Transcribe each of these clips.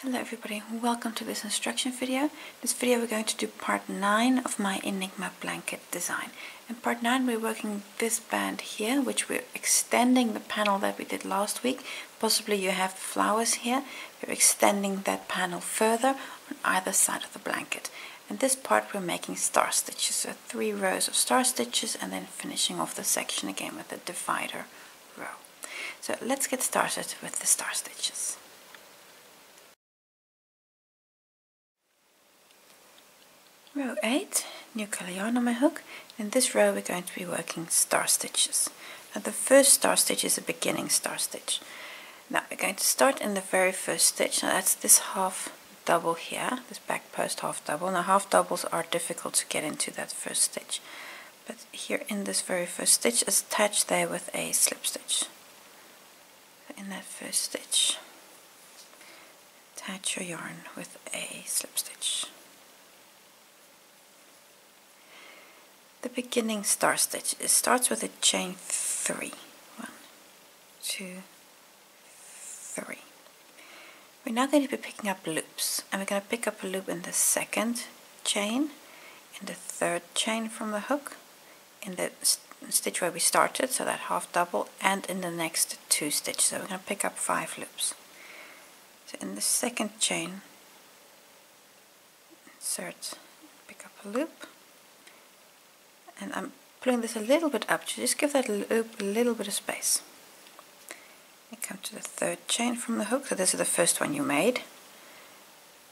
Hello everybody, welcome to this instruction video. This video we're going to do part 9 of my Enigma blanket design. In part 9 we're working this band here, which we're extending the panel that we did last week. Possibly you have flowers here. We're extending that panel further on either side of the blanket. In this part we're making star stitches, so 3 rows of star stitches and then finishing off the section again with a divider row. So let's get started with the star stitches. Row 8, new color yarn on my hook. In this row we're going to be working star stitches. Now the first star stitch is a beginning star stitch. Now we're going to start in the very first stitch. Now that's this half double here, this back post half double. Now half doubles are difficult to get into that first stitch, but here in this very first stitch is attached there with a slip stitch. So in that first stitch, attach your yarn with a slip stitch. The beginning star stitch, it starts with a chain 3. 1, 2, 3. We're now going to be picking up loops, and we're going to pick up a loop in the second chain, in the third chain from the hook, in the stitch where we started, so that half double, and in the next 2 stitches. So we're going to pick up 5 loops. So in the second chain, insert, pick up a loop. And I'm pulling this a little bit up to just give that loop a little bit of space. And come to the third chain from the hook, so this is the first one you made,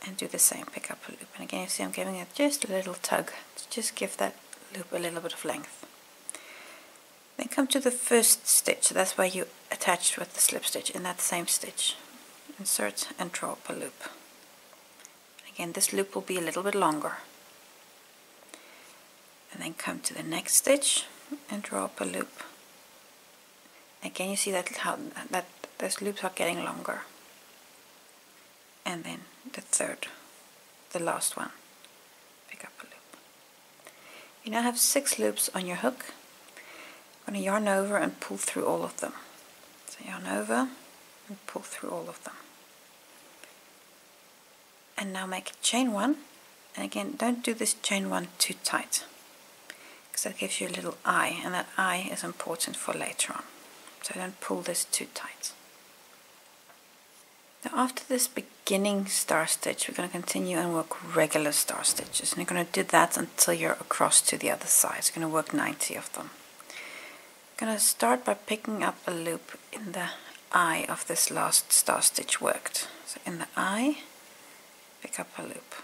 and do the same, pick up a loop. And again you see I'm giving it just a little tug to just give that loop a little bit of length. Then come to the first stitch, so that's where you attached with the slip stitch, in that same stitch. Insert and draw up a loop. Again this loop will be a little bit longer. And then come to the next stitch and draw up a loop. Again you see that those loops are getting longer. And then the third, the last one, pick up a loop. You now have 6 loops on your hook. I'm going to yarn over and pull through all of them. So yarn over and pull through all of them. And now make a chain 1. And again, don't do this chain 1 too tight, because that gives you a little eye, and that eye is important for later on. So don't pull this too tight. Now after this beginning star stitch, we're going to continue and work regular star stitches, and you're going to do that until you're across to the other side. So you're going to work 90 of them. I'm going to start by picking up a loop in the eye of this last star stitch worked. So in the eye, pick up a loop.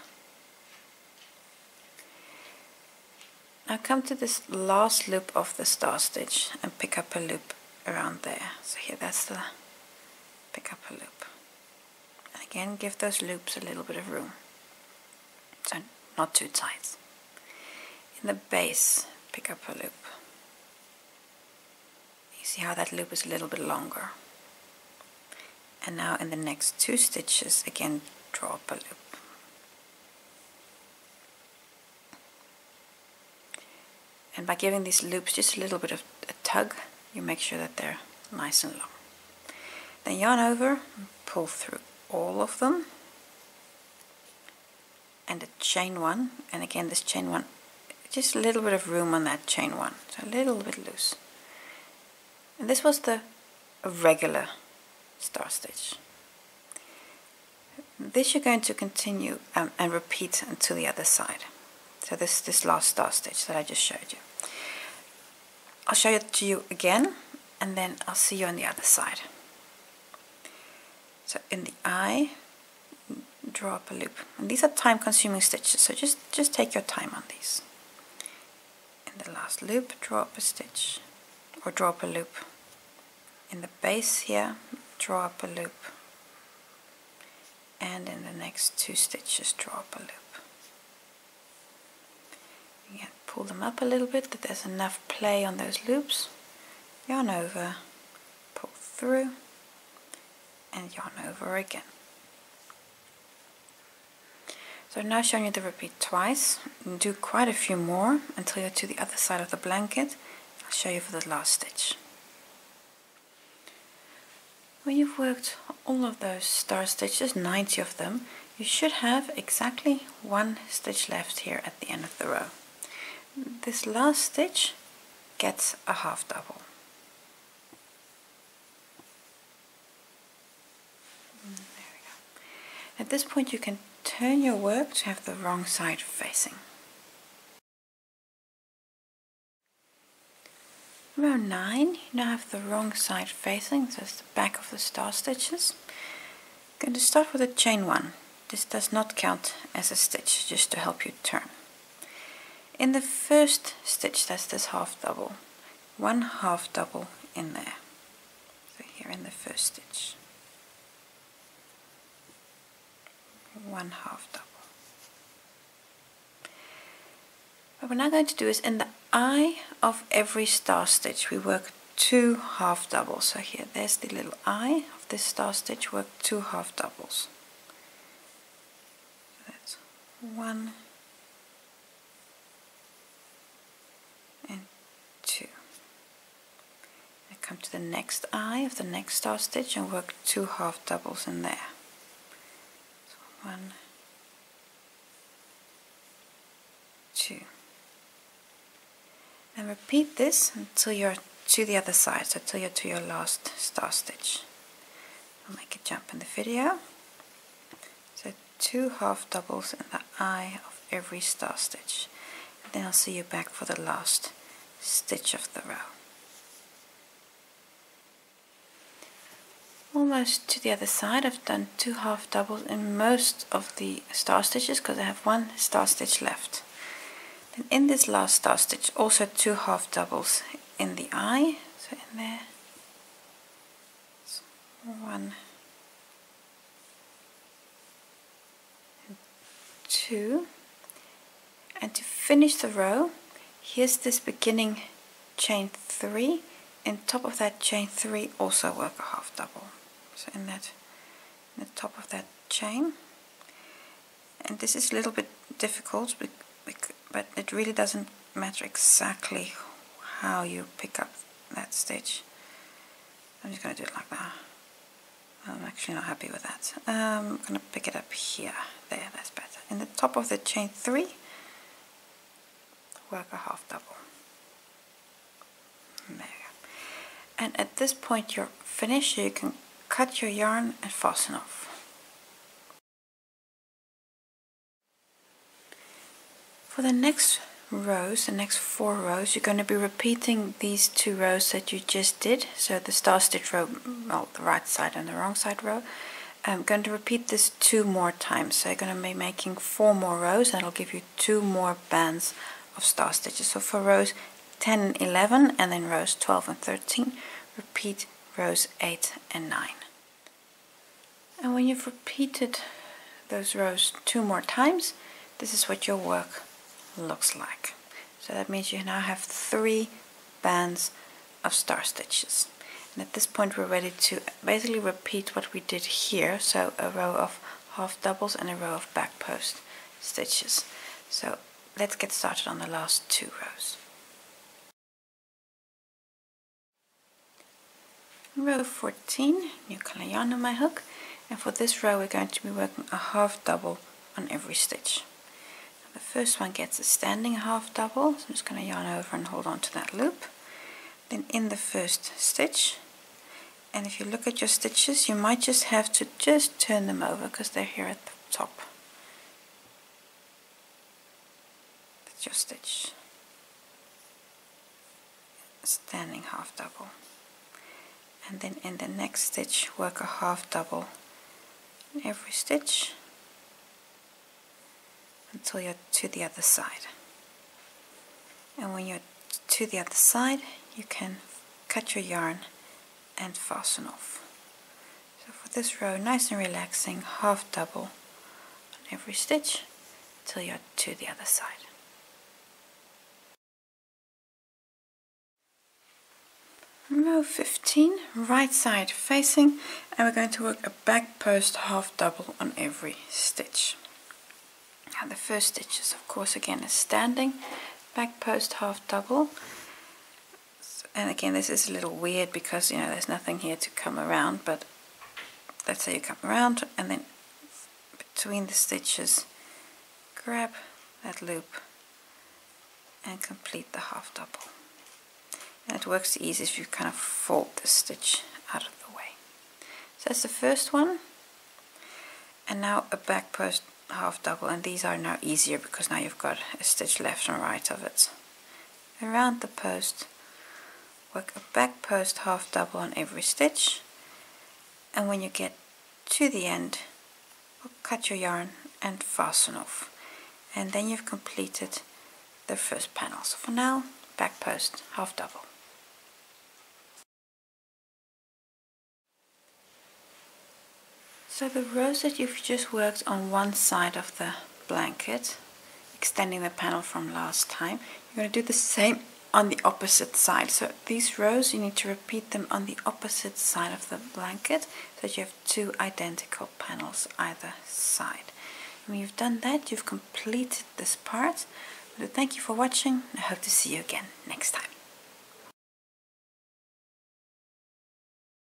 Now come to this last loop of the star stitch and pick up a loop around there. So here that's the pick up a loop. And again give those loops a little bit of room, so not too tight. In the base pick up a loop. You see how that loop is a little bit longer. And now in the next 2 stitches again draw up a loop. And by giving these loops just a little bit of a tug, you make sure that they're nice and long. Then yarn over, pull through all of them, and a chain 1. And again this chain 1, just a little bit of room on that chain 1, so a little bit loose. And this was the regular star stitch. This you're going to continue and repeat until the other side. So this last star stitch that I just showed you. I'll show it to you again, and then I'll see you on the other side. So in the eye, draw up a loop. And these are time-consuming stitches, so just take your time on these. In the last loop, draw up a stitch, or draw up a loop. In the base here, draw up a loop. And in the next 2 stitches, draw up a loop. Again, pull them up a little bit, that there's enough play on those loops. Yarn over, pull through, and yarn over again. So I've now shown you the repeat twice. And do quite a few more until you're to the other side of the blanket. I'll show you for the last stitch. When you've worked all of those star stitches, 90 of them, you should have exactly one stitch left here at the end of the row. This last stitch gets a half double. There we go. At this point you can turn your work to have the wrong side facing. Row 9, you now have the wrong side facing, so it's the back of the star stitches. I'm going to start with a chain 1. This does not count as a stitch, just to help you turn. In the first stitch, that's this half double, one half double in there. So here in the first stitch, one half double. What we're now going to do is in the eye of every star stitch we work 2 half doubles. So here, there's the little eye of this star stitch, work 2 half doubles. So that's 1 and 2. I come to the next eye of the next star stitch and work 2 half doubles in there. So 1, 2. And repeat this until you're to the other side, so till you're to your last star stitch. I'll make a jump in the video. So 2 half doubles in the eye of every star stitch. And then I'll see you back for the last stitch of the row. Almost to the other side. I've done 2 half doubles in most of the star stitches because I have 1 star stitch left. Then in this last star stitch, also 2 half doubles in the eye, so in there, so 1 and 2, and to finish the row, here's this beginning chain 3, in top of that chain 3 also work a half double, so in the top of that chain. And this is a little bit difficult, but it really doesn't matter exactly how you pick up that stitch. I'm just going to do it like that. I'm actually not happy with that. I'm going to pick it up here. There, that's better. In the top of the chain 3, work a half double. There you go. And at this point you're finished, so you can cut your yarn and fasten off. For the next rows, the next 4 rows, you're going to be repeating these 2 rows that you just did. So the star stitch row, well, the right side and the wrong side row. I'm going to repeat this 2 more times. So you're going to be making 4 more rows, and it'll give you 2 more bands of star stitches. So for rows 10 and 11, and then rows 12 and 13, repeat rows 8 and 9. And when you've repeated those rows 2 more times, this is what your work looks like. So that means you now have 3 bands of star stitches. And at this point we're ready to basically repeat what we did here, so a row of half doubles and a row of back post stitches. So let's get started on the last 2 rows. Row 14, new color yarn on my hook, and for this row we're going to be working a half double on every stitch. The first one gets a standing half double, so I'm just going to yarn over and hold on to that loop. Then in the first stitch, and if you look at your stitches, you might just have to just turn them over because they're here at the top. That's your stitch. Standing half double. And then in the next stitch, work a half double in every stitch until you're to the other side. And when you're to the other side, you can cut your yarn and fasten off. So for this row, nice and relaxing, half double on every stitch till you're to the other side. Row 15, right side facing, and we're going to work a back post half double on every stitch. Now the first stitch is of course again a standing back post half double, and again this is a little weird because there's nothing here to come around, but let's say you come around and then between the stitches grab that loop and complete the half double. And it works the easiest if you kind of fold the stitch out of the way. So that's the first one. And now a back post half double, and these are now easier because now you've got a stitch left and right of it. Around the post, work a back post half double on every stitch, and when you get to the end, cut your yarn and fasten off, and then you've completed the first panel. So for now, back post half double. So the rows that you've just worked on one side of the blanket, extending the panel from last time, you're going to do the same on the opposite side. So these rows, you need to repeat them on the opposite side of the blanket so that you have two identical panels either side. When you've done that, you've completed this part. So thank you for watching. I hope to see you again next time.